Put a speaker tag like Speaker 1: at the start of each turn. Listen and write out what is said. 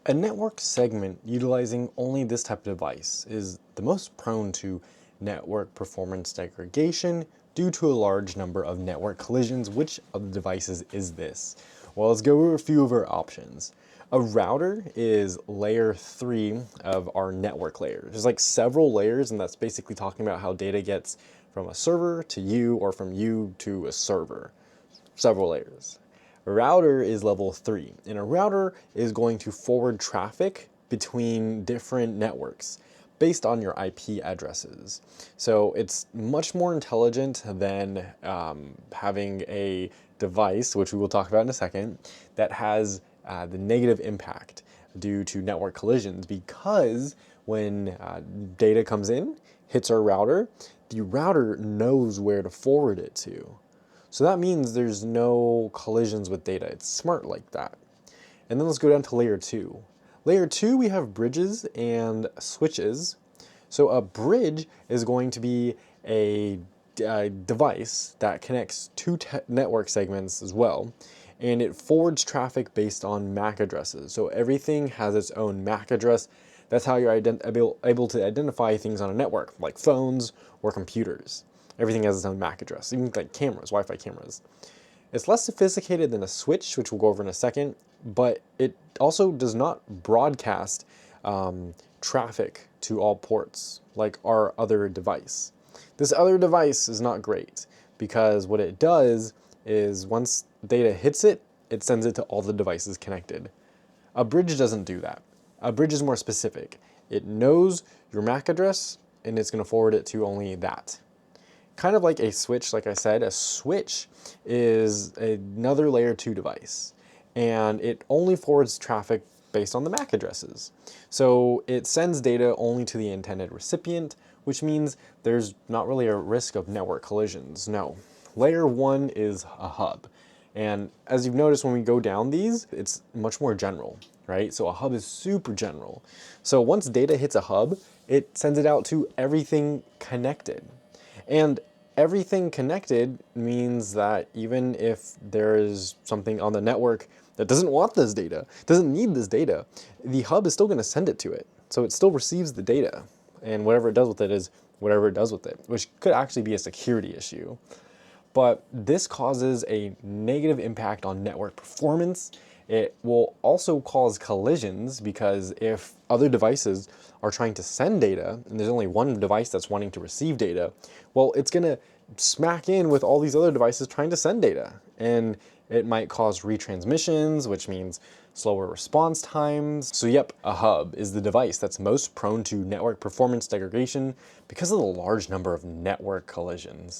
Speaker 1: A network segment utilizing only this type of device is the most prone to network performance degradation due to a large number of network collisions. Which of the devices is this? Well, let's go over a few of our options. A router is layer 3 of our network layer. There's like several layers, and that's basically talking about how data gets from a server to you or from you to a server. Several layers. A router is level 3, and a router is going to forward traffic between different networks based on your IP addresses. So it's much more intelligent than having a device, which we will talk about in a second, that has the negative impact due to network collisions, because when data comes in, hits our router, the router knows where to forward it to. So that means there's no collisions with data. It's smart like that. And then let's go down to layer 2. Layer 2, we have bridges and switches. So a bridge is going to be a device that connects two network segments as well, and it forwards traffic based on MAC addresses. So everything has its own MAC address. That's how you're able to identify things on a network, like phones or computers. Everything has its own MAC address, even like cameras, Wi-Fi cameras. It's less sophisticated than a switch, which we'll go over in a second, but it also does not broadcast traffic to all ports like our other device. This other device is not great because what it does is once data hits it, it sends it to all the devices connected. A bridge doesn't do that. A bridge is more specific. It knows your MAC address and it's going to forward it to only that. Kind of like a switch, like I said, a switch is another layer 2 device, and it only forwards traffic based on the MAC addresses. So it sends data only to the intended recipient, which means there's not really a risk of network collisions. No. Layer 1 is a hub. And as you've noticed when we go down these, it's much more general, right? So a hub is super general. So once data hits a hub, it sends it out to everything connected. And everything connected means that even if there is something on the network that doesn't want this data, doesn't need this data, the hub is still going to send it to it. So it still receives the data, and whatever it does with it is whatever it does with it, which could actually be a security issue. But this causes a negative impact on network performance. It will also cause collisions because if other devices are trying to send data and there's only one device that's wanting to receive data, well, it's going to smack in with all these other devices trying to send data. And it might cause retransmissions, which means slower response times. So yep, a hub is the device that's most prone to network performance degradation because of the large number of network collisions.